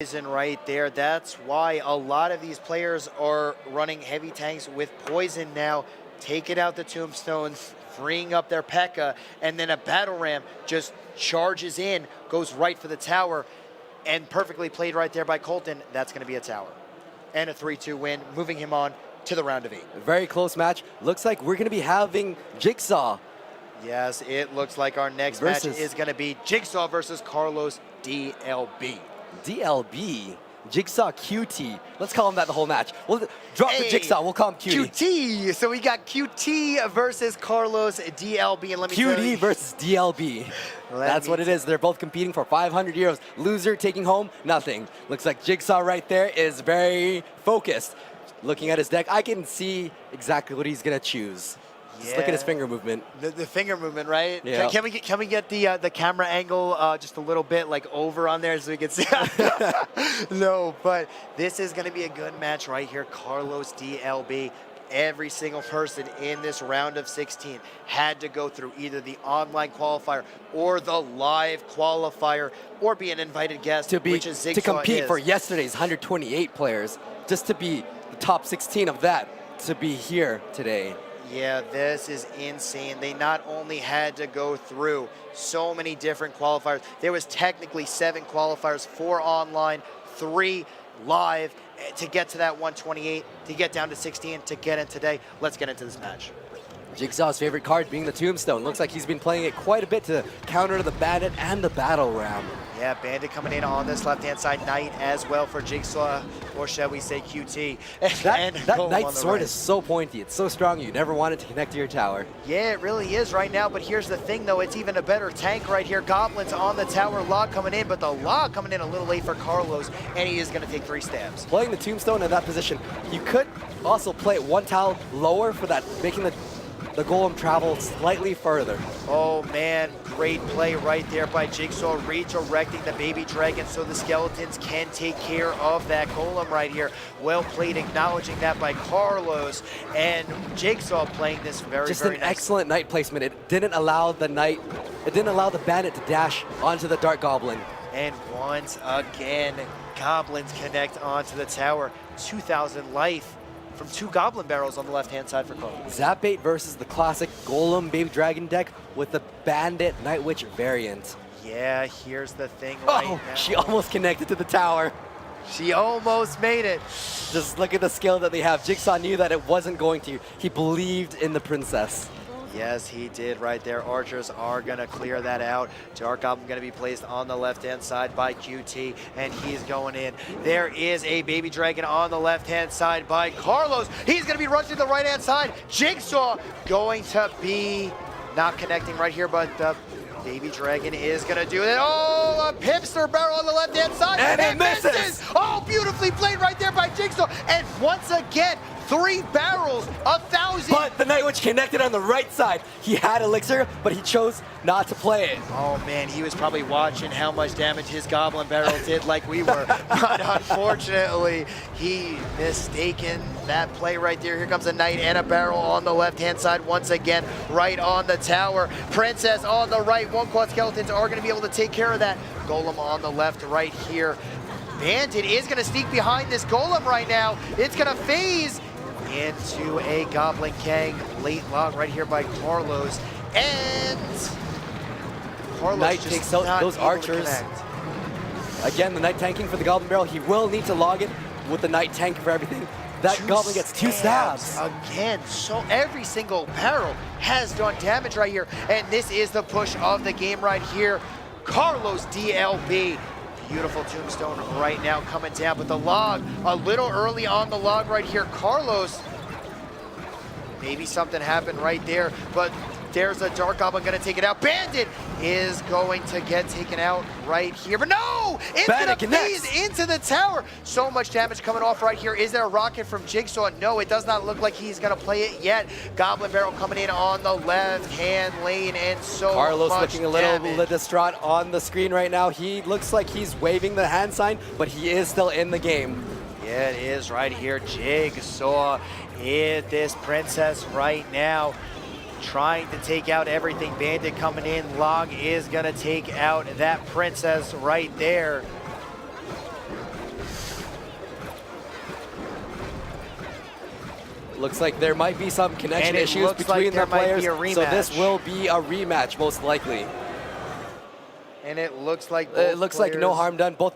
Poison right there. That's why a lot of these players are running heavy tanks with poison now, taking out the tombstones, freeing up their P.E.K.K.A, and then a battle ram just charges in, goes right for the tower, and perfectly played right there by Colton. That's going to be a tower. And a 3-2 win, moving him on to the round of 8. Very close match. Looks like we're going to be having Jigsaw. Yes, it looks like our next match is going to be Jigsaw versus Carlosdlb. DLB, Jigsawqt. Let's call him that the whole match. We'll drop the Jigsaw. We'll call him QT. QT. So we got QT versus Carlosdlb, and let me tell you, QT versus DLB. That's what it is. They're both competing for 500 euros. Loser taking home nothing. Looks like Jigsaw right there is very focused. Looking at his deck, I can see exactly what he's gonna choose. Just look at his finger movement. The finger movement, right? Yeah. Can we get the camera angle just a little bit like over on there so we can see? No, but this is going to be a good match right here. Carlosdlb. Every single person in this round of 16 had to go through either the online qualifier or the live qualifier or be an invited guest, which is Jigsawqt. To compete for yesterday's 128 players, just to be the top 16 of that, to be here today. Yeah, this is insane. They not only had to go through so many different qualifiers, there was technically 7 qualifiers, 4 online, 3 live, to get to that 128, to get down to 16, to get in today. Let's get into this match. Jigsaw's favorite card being the Tombstone. Looks like he's been playing it quite a bit to counter the Bandit and the Battle Ram. Yeah, Bandit coming in on this left-hand side. Knight as well for Jigsaw, or shall we say QT. That Knight sword is so pointy. It's so strong you never want it to connect to your tower. Yeah, it really is right now, but here's the thing, though. It's even a better tank right here. Goblins on the tower, Log coming in, but the Log coming in a little late for Carlos, and he is going to take 3 stabs. Playing the Tombstone in that position, you could also play it 1 tile lower for that, making the Golem travel slightly further. Oh man, great play right there by Jigsaw, redirecting the baby dragon so the skeletons can take care of that Golem right here. Well played, acknowledging that by Carlos, and Jigsaw playing this very Just very an nice. excellent Knight placement. It didn't allow the Bandit to dash onto the Dark Goblin. And once again, Goblins connect onto the tower. 2,000 life from 2 Goblin barrels on the left-hand side for Carlos. Zapbait versus the classic Golem Baby Dragon deck with the Bandit Night Witch variant. Yeah, here's the thing right now. She almost connected to the tower. She almost made it. Just look at the skill that they have. Jigsaw knew that it wasn't going to. He believed in the princess. Yes, he did right there. Archers are going to clear that out. Dark Goblin going to be placed on the left-hand side by QT, and he's going in. There is a Baby Dragon on the left-hand side by Carlos. He's going to be rushing to the right-hand side. Jigsaw going to be not connecting right here, but the Baby Dragon is going to do it. Oh, a Pipster barrel on the left-hand side. And it misses. Oh, beautifully played right there by Jigsaw. And once again, 3 barrels, 1,000. But the Night Witch connected on the right side. He had Elixir, but he chose not to play it. Oh man, he was probably watching how much damage his Goblin barrel did like we were. But unfortunately, he mistaken that play right there. Here comes a Knight and a barrel on the left-hand side once again, right on the tower. Princess on the right. 1 quad skeletons are going to be able to take care of that. Golem on the left right here. Bandit is going to sneak behind this Golem right now. It's going to phase into a Goblin Kang. Late log right here by Carlos. And Carlos Knight just takes out those archers. Again, the Knight tanking for the Goblin barrel. He will need to log it with the Knight tank for everything. That Goblin gets 2 stabs. Again, so every single barrel has done damage right here. And this is the push of the game right here. Carlosdlb. Beautiful Tombstone right now coming down, but the log a little early on the log right here. Carlos, maybe something happened right there, but there's a Dark Goblin going to take it out. Bandit is going to get taken out right here, but no! It's going to phase into the tower. So much damage coming off right here. Is there a rocket from Jigsaw? No, it does not look like he's going to play it yet. Goblin barrel coming in on the left-hand lane, and so Carlos much looking a little damage. distraught on the screen right now. He looks like he's waving the hand sign, but he is still in the game. Yeah, it is right here. Jigsaw hit this princess right now, trying to take out everything. Bandit coming in. Log is going to take out that princess right there. Looks like there might be some connection And it issues looks between like there the might players. be a rematch. So this will be a rematch, most likely. And it looks like It looks like no harm done. Both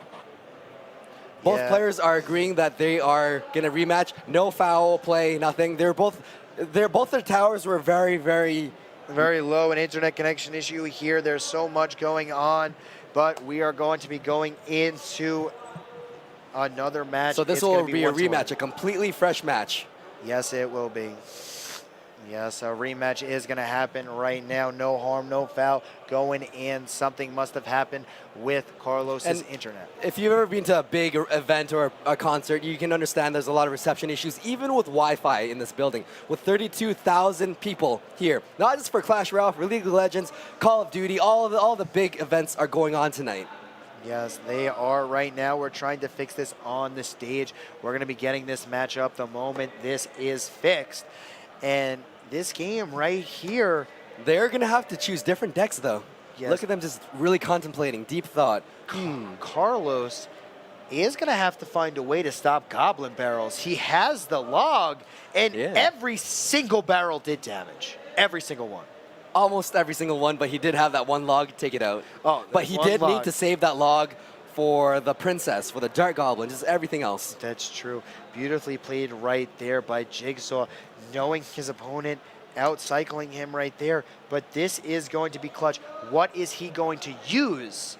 Yeah. players are agreeing that they are gonna rematch. No foul play, nothing. Both their towers were very, very. Very low an internet connection issue here. There's so much going on, but we are going to be going into another match. So this It's will gonna be a 1-1. rematch, a completely fresh match. Yes, it will be. Yes, a rematch is going to happen right now. No harm, no foul going in. Something must have happened with Carlos's internet. If you've ever been to a big event or a concert, you can understand there's a lot of reception issues, even with Wi-Fi in this building. With 32,000 people here, not just for Clash Royale, for League of Legends, Call of Duty, all the big events are going on tonight. Yes, they are right now. We're trying to fix this on the stage. We're going to be getting this match up the moment this is fixed. And this game right here. They're going to have to choose different decks, though. Yes. Look at them just really contemplating, deep thought. Carlos is going to have to find a way to stop Goblin Barrels. He has the log, and every single barrel did damage. Every single one. Almost every single one, but he did have that one log take it out. Oh, but he did need to save that log for the princess, for the Dart Goblin, just everything else. That's true. Beautifully played right there by Jigsaw, knowing his opponent, out-cycling him right there. But this is going to be clutch. What is he going to use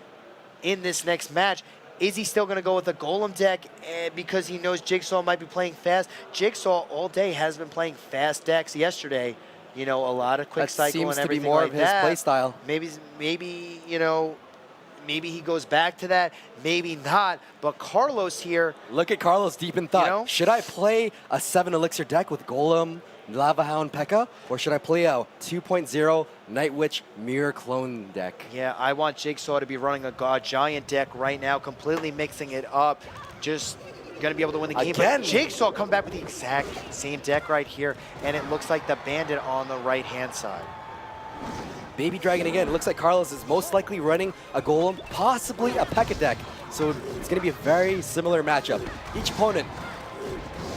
in this next match? Is he still going to go with a Golem deck because he knows Jigsaw might be playing fast? Jigsaw all day has been playing fast decks. Yesterday, you know, a lot of quick cycle and everything like that. Seems to be more of his play style. Maybe, you know, maybe he goes back to that, maybe not. But Carlos here. Look at Carlos deep in thought. You know? Should I play a 7 elixir deck with Golem, Lava Hound, P.E.K.K.A., or should I play a 2.0 Night Witch Mirror Clone deck? Yeah, I want Jigsaw to be running a giant deck right now, completely mixing it up. Just going to be able to win the game. Again. But Jigsaw come back with the exact same deck right here, and it looks like the Bandit on the right-hand side. Baby Dragon again. It looks like Carlos is most likely running a Golem, possibly a P.E.K.K.A. deck. So it's going to be a very similar matchup. Each opponent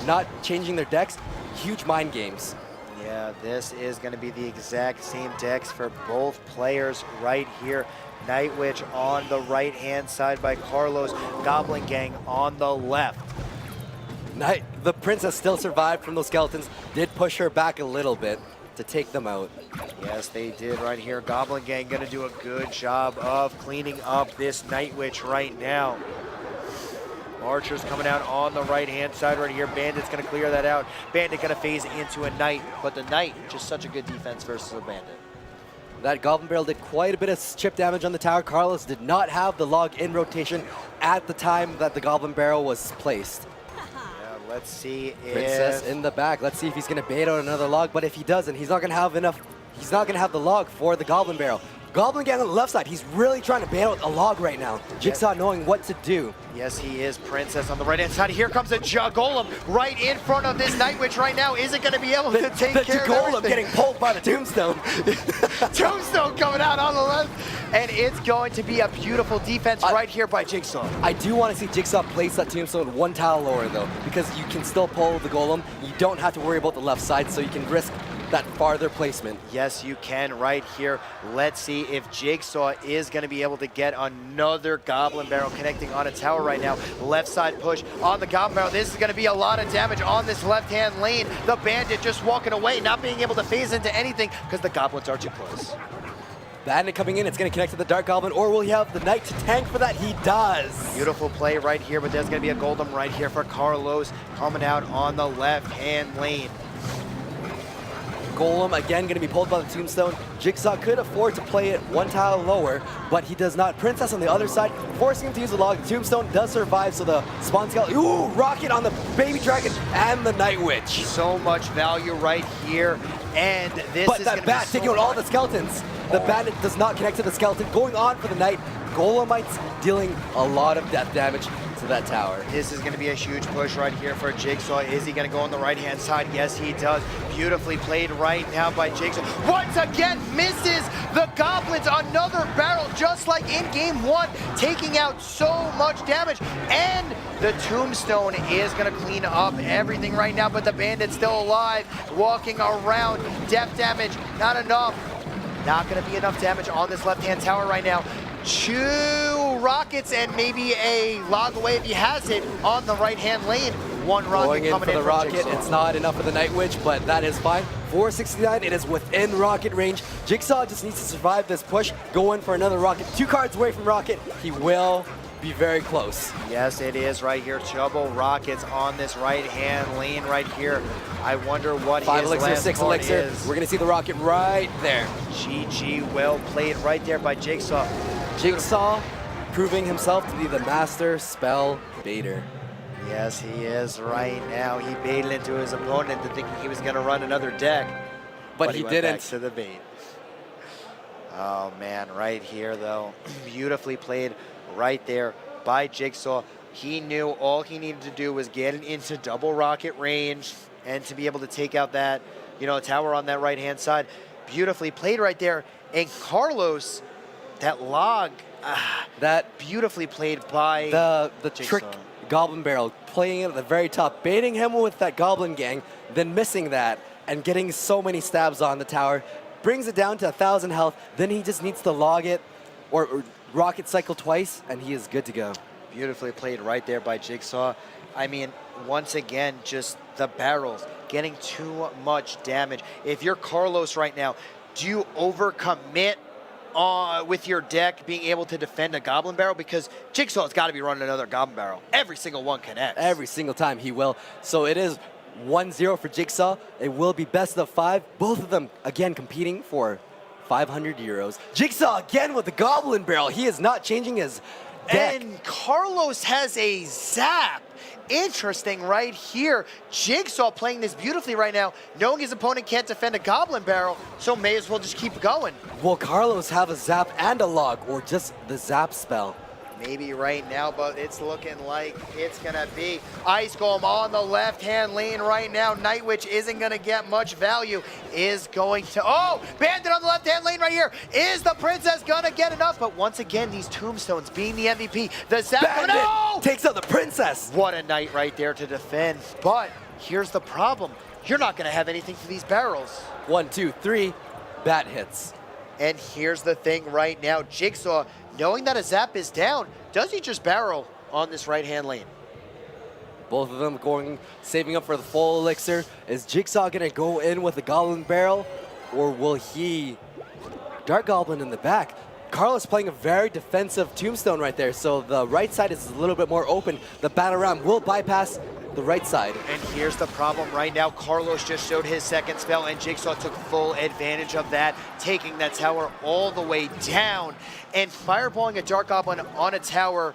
not changing their decks, huge mind games. Yeah, this is going to be the exact same decks for both players right here. Night Witch on the right-hand side by Carlos, Goblin Gang on the left. The princess still survived from those skeletons, did push her back a little bit to take them out. Yes, they did right here. Goblin Gang going to do a good job of cleaning up this Night Witch right now. Archer's coming out on the right-hand side right here. Bandit's going to clear that out. Bandit going to phase into a Knight, but the Knight, just such a good defense versus a Bandit. That Goblin Barrel did quite a bit of chip damage on the tower. Carlos did not have the log in rotation at the time that the Goblin Barrel was placed. Let's see if Princess in the back. Let's see if he's going to bait out another log, but if he doesn't, he's not going to have enough. He's not going to have the log for the Goblin Barrel. Goblin Gang on the left side, he's really trying to bait out a log right now. Jigsaw knowing what to do. Yes, he is. Princess on the right-hand side. Here comes a Golem right in front of this Night Witch right now. Isn't going to be able to take care of everything. Golem getting pulled by the Tombstone. Tombstone coming out on the left. And it's going to be a beautiful defense right here by Jigsaw. I do want to see Jigsaw place that Tombstone one tile lower, though, because you can still pull the Golem. You don't have to worry about the left side, so you can risk that farther placement. Yes, you can right here. Let's see if Jigsaw is going to be able to get another Goblin Barrel connecting on a tower right now. Left side push on the Goblin Barrel. This is going to be a lot of damage on this left-hand lane. The Bandit just walking away, not being able to phase into anything because the Goblins are too close. Bandit coming in, it's going to connect to the Dark Goblin, or will he have the Knight to tank for that? He does. Beautiful play right here, but there's going to be a Golem right here for Carlos coming out on the left-hand lane. Golem again going to be pulled by the Tombstone. Jigsaw could afford to play it one tile lower, but he does not. Princess on the other side, forcing him to use the log. The Tombstone does survive, so the Spawn Skeleton, ooh, Rocket on the Baby Dragon and the Night Witch. So much value right here, and this but is that bat taking out all the skeletons. The Bandit does not connect to the skeleton, going on for the Knight. Golemites dealing a lot of death damage. So that tower. This is going to be a huge push right here for Jigsaw. Is he going to go on the right-hand side? Yes, he does. Beautifully played right now by Jigsaw. Once again, misses the Goblins. Another barrel, just like in game 1, taking out so much damage. And the Tombstone is going to clean up everything right now, but the Bandit's still alive, walking around. Depth damage, not enough. Not going to be enough damage on this left-hand tower right now. 2 rockets and maybe a log away if he has it on the right-hand lane. 1 rocket Going in coming for the from rocket. Jigsaw. It's not enough for the Night Witch, but that is fine. 469, it is within rocket range. Jigsaw just needs to survive this push, go in for another rocket. 2 cards away from rocket. He will be very close. Yes, it is right here. Double rockets on this right-hand lane right here. I wonder what 5 his elixir, last 6 card elixir. is. We're gonna see the rocket right there. GG, well played right there by Jigsaw. Jigsaw proving himself to be the master spell baiter. Yes, he is right now. He baited into his opponent into thinking he was going to run another deck. But he went didn't. back to the bait. Oh, man, right here, though. Beautifully played right there by Jigsaw. He knew all he needed to do was get it into double rocket range and to be able to take out that, tower on that right-hand side. Beautifully played right there. And Carlos, that log, That beautifully played by the Jigsaw. trick Goblin Barrel, playing it at the very top, baiting him with that Goblin Gang, then missing that and getting so many stabs on the tower, brings it down to 1,000 health. Then he just needs to log it or rocket cycle twice, and he is good to go. Beautifully played right there by Jigsaw. I mean, once again, just the barrels getting too much damage. If you're Carlos right now, do you overcommit with your deck being able to defend a Goblin Barrel? Because Jigsaw's got to be running another Goblin Barrel. Every single one connects. Every single time he will. So it is 1-0 for Jigsaw. It will be best of 5. Both of them, again, competing for 500 euros. Jigsaw again with the Goblin Barrel. He is not changing his deck. And Carlos has a zap. Interesting right here. Jigsaw playing this beautifully right now, knowing his opponent can't defend a Goblin Barrel, so may as well just keep going. Will Carlos have a zap and a log, or just the zap spell? Maybe right now, but it's looking like it's gonna be Ice Golem on the left-hand lane right now. Night Witch isn't gonna get much value. Is going to, Bandit on the left-hand lane right here. Is the Princess gonna get enough? But once again, these Tombstones being the MVP. The Zap, Bandit takes out the Princess. What a night right there to defend. But here's the problem. You're not gonna have anything for these barrels. 1, 2, 3, bat hits. And here's the thing right now. Jigsaw, knowing that a zap is down, does he just barrel on this right-hand lane? Both of them saving up for the full elixir. Is Jigsaw gonna go in with the Goblin Barrel, or will he Dark Goblin in the back? Carlos playing a very defensive Tombstone right there, so the right side is a little bit more open. The Battle Ram will bypass the right side. And here's the problem right now. Carlos just showed his second spell, and Jigsaw took full advantage of that, taking that tower all the way down. And fireballing a Dark Goblin on a tower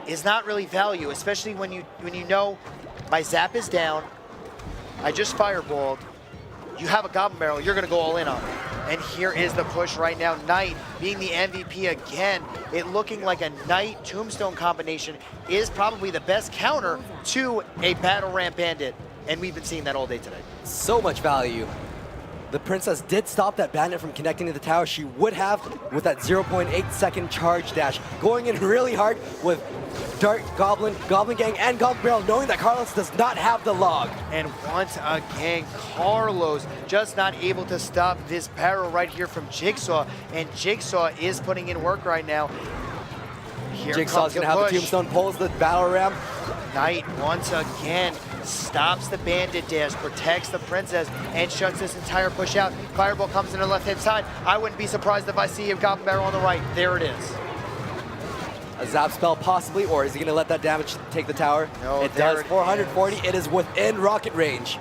is not really value, especially when you know my zap is down, I just fireballed, you have a Goblin Barrel, you're gonna go all in on it. And here is the push right now. Knight being the MVP again. It looking like a Knight Tombstone combination is probably the best counter to a Battle Ram Bandit. And we've been seeing that all day today. So much value. The Princess did stop that Bandit from connecting to the tower. She would have with that 0.8 second charge dash. Going in really hard with Dark Goblin, Goblin Gang, and Goblin Barrel, knowing that Carlos does not have the log. And once again, Carlos just not able to stop this barrel right here from Jigsaw. And Jigsaw is putting in work right now. Here Jigsaw's gonna have the Tombstone, pulls the Battle Ram. Knight once again stops the Bandit dash, protects the Princess, and shuts this entire push out. Fireball comes in the left-hand side. I wouldn't be surprised if I see a Goblin Barrel on the right. There it is. A zap spell possibly, or is he gonna let that damage take the tower? No, it does, 440, it is within rocket range.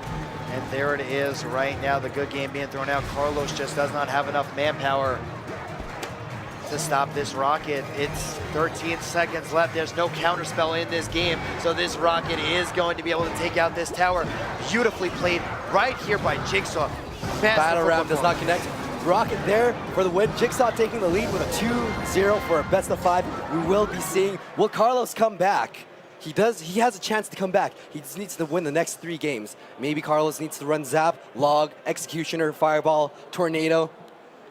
And there it is right now, the good game being thrown out. Carlos just does not have enough manpower to stop this rocket. It's 13 seconds left. There's no counterspell in this game, so this rocket is going to be able to take out this tower. Beautifully played right here by Jigsaw. Battle Ram does not connect. Rocket there for the win. Jigsawqt taking the lead with a 2-0 for a best of 5. We will be seeing, will Carlos come back? He has a chance to come back. He just needs to win the next 3 games. Maybe Carlos needs to run Zap, Log, Executioner, Fireball, Tornado.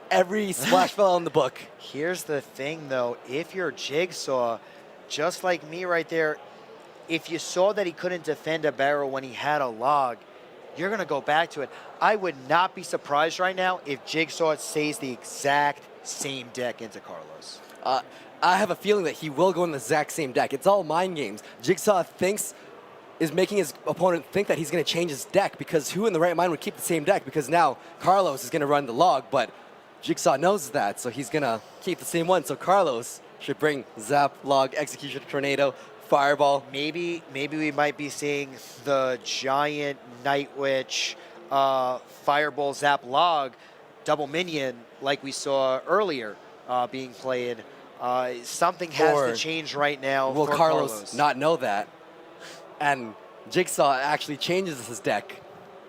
Every splash spell in the book. Here's the thing though, if you're Jigsaw, just like me right there, if you saw that he couldn't defend a barrel when he had a Log, you're gonna go back to it. I would not be surprised right now if Jigsawqt says the exact same deck into Carlos. I have a feeling that he will go in the exact same deck. It's all mind games. Jigsawqt is making his opponent think that he's gonna change his deck, because who in the right mind would keep the same deck? Because now Carlos is gonna run the Log, but Jigsawqt knows that, so he's gonna keep the same one. So Carlos should bring Zap, Log, Execution, Tornado, Fireball. Maybe we might be seeing the giant Night Witch, Fireball, Zap, Log, double minion like we saw earlier being played. Something has to change right now Will for Carlos not know that? And Jigsawqt actually changes his deck.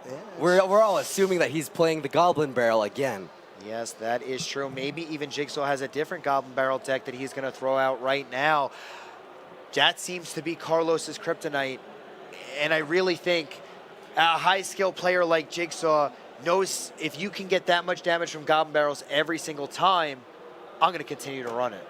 Yeah, we're all assuming that he's playing the Goblin Barrel again. Yes, that is true. Maybe even Jigsawqt has a different Goblin Barrel deck that he's going to throw out right now. That seems to be Carlos's kryptonite. And I really think a high-skill player like Jigsawqt knows if you can get that much damage from Goblin Barrels every single time, I'm going to continue to run it.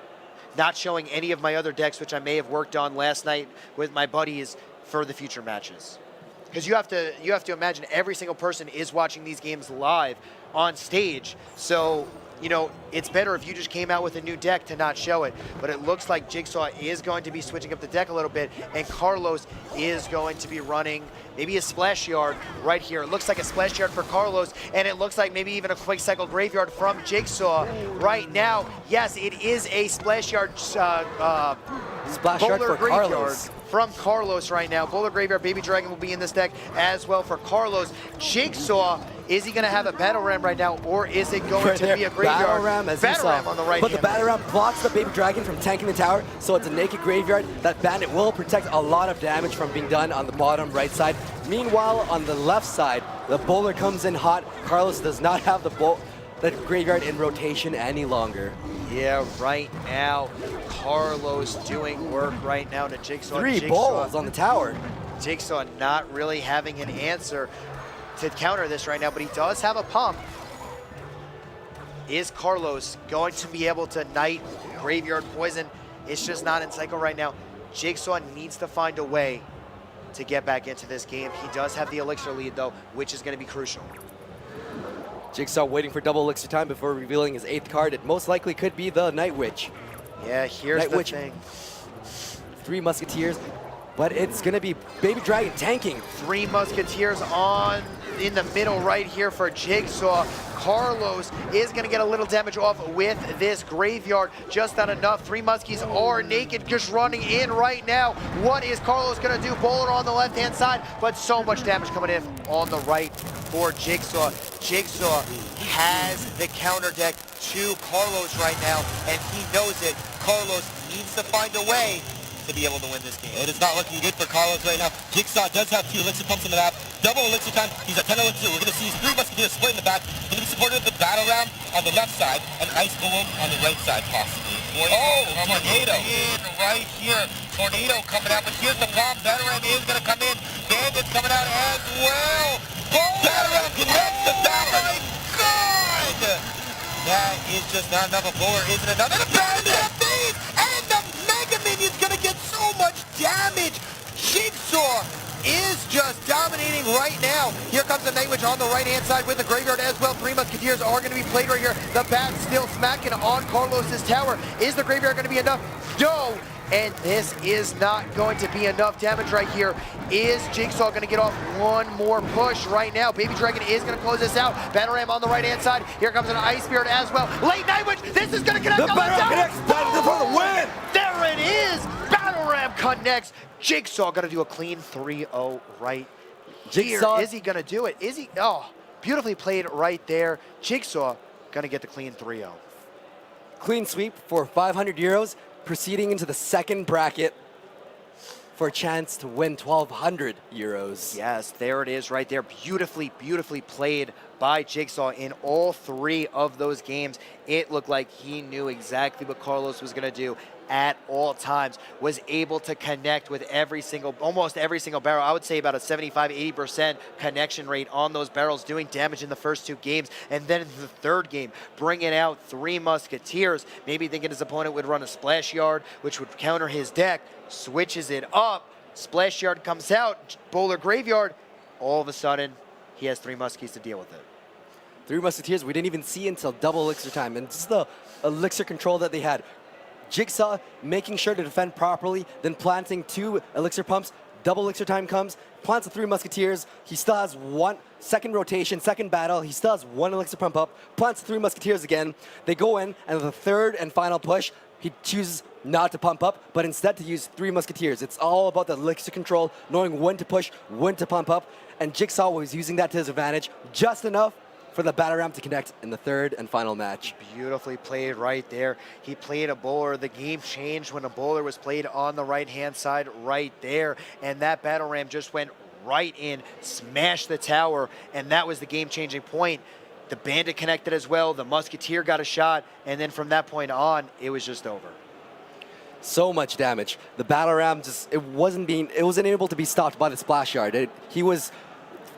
Not showing any of my other decks, which I may have worked on last night with my buddies for the future matches. Because you have to imagine every single person is watching these games live on stage. So, you know, it's better if you just came out with a new deck to not show it. But it looks like Jigsawqt is going to be switching up the deck a little bit, and Carlos is going to be running maybe a Splash Yard right here. It looks like a Splash Yard for Carlos, and it looks like maybe even a Quick Cycle Graveyard from Jigsawqt right now. Yes, it is a Splash Yard Splash Yard for Carlos. From Carlos right now. Boulder Graveyard, Baby Dragon will be in this deck as well for Carlos. Jigsawqt, is he going to have a Battle Ram right now, or is it going to be a Graveyard? Battle Ram, as Battle Ram on the right. But the Battle Ram blocks the Baby Dragon from tanking the tower, so it's a naked Graveyard. That Bandit will protect a lot of damage from being done on the bottom right side. Meanwhile, on the left side, the Bowler comes in hot. Carlos does not have the Graveyard in rotation any longer. Yeah, right now, Carlos doing work right now to Jigsawqt. 3 balls on the tower. Jigsawqt not really having an answer to counter this right now, but he does have a pump. Is Carlos going to be able to Knight Graveyard Poison? It's just not in cycle right now. Jigsawqt needs to find a way to get back into this game. He does have the Elixir lead though, which is going to be crucial. Jigsawqt waiting for double Elixir time before revealing his 8th card. It most likely could be the Night Witch. Yeah, here's the thing. 3 Musketeers, but it's going to be Baby Dragon tanking. 3 Musketeers on in the middle right here for Jigsawqt. Carlos is going to get a little damage off with this Graveyard, just not enough. 3 Muskies are naked, just running in right now. What is Carlos going to do? Bowler on the left-hand side, but so much damage coming in on the right for Jigsawqt. Jigsawqt has the counter deck to Carlos right now, and he knows it. Carlos needs to find a way to be able to win this game. It is not looking good for Carlos right now. Jigsawqt does have 2 Elixir pumps in the map. Double Elixir time. He's at 10 Elixir. We're going to see his 3 Musketeers split in the back. He's going to be supported with the Battle Ram on the left side and Ice Golem on the right side, possibly. Tornado in right here. Tornado coming out, but here's the bomb. Battle Ram is going to come in. Bandit's coming out as well. Battle Ram connects the Battle Ram. God! That is just not enough. A Bowler isn't enough. And the Bandit thieves! And the Mega Minion's going to get so much damage. Jigsawqt is just dominating right now. Here comes the Night Witch on the right-hand side with the Graveyard as well. 3 Musketeers are going to be played right here. The bat still smacking on Carlos's tower. Is the Graveyard going to be enough? No! And this is not going to be enough damage right here. Is Jigsawqt going to get off one more push right now? Baby Dragon is going to close this out. Battle Ram on the right-hand side. Here comes an Ice Spirit as well. Late Night Witch. This is going to connect on the tower. Connects. For the win. There it is. Battle Ram connects. Jigsawqt going to do a clean 3-0 right here. Is he going to do it? Is he? Oh, beautifully played right there. Jigsawqt going to get the clean 3-0. Clean sweep for 500 euros. Proceeding into the second bracket for a chance to win 1,200 euros. Yes, there it is right there. Beautifully, beautifully played by Jigsaw in all 3 of those games. It looked like he knew exactly what Carlos was going to do at all times, was able to connect with almost every single barrel. I would say about a 75-80% connection rate on those barrels, doing damage in the first 2 games. And then in the 3rd game, bringing out 3 Musketeers, maybe thinking his opponent would run a Splash Yard, which would counter his deck, switches it up, Splash Yard comes out, Bowler Graveyard, all of a sudden, he has 3 Muskies to deal with it. 3 Musketeers we didn't even see until double elixir time, and just the elixir control that they had. Jigsaw making sure to defend properly, then planting 2 elixir pumps. Double elixir time comes, plants the 3 Musketeers. He still has 1 second rotation, second battle. He still has 1 elixir pump up, plants the 3 Musketeers again. They go in, and the 3rd and final push, he chooses not to pump up, but instead to use 3 Musketeers. It's all about the elixir control, knowing when to push, when to pump up, and Jigsaw was using that to his advantage, just enough for the battle ram to connect in the 3rd and final match. Beautifully played right there. He played a bowler. The game changed when a bowler was played on the right-hand side right there, and that battle ram just went right in, smashed the tower, and that was the game-changing point. The bandit connected as well. The musketeer got a shot, and then from that point on, it was just over. So much damage. The battle ram it wasn't able to be stopped by the splash yard. He was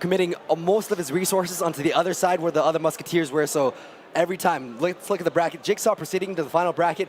committing most of his resources onto the other side where the other musketeers were. So every time, let's look at the bracket. Jigsaw proceeding to the final bracket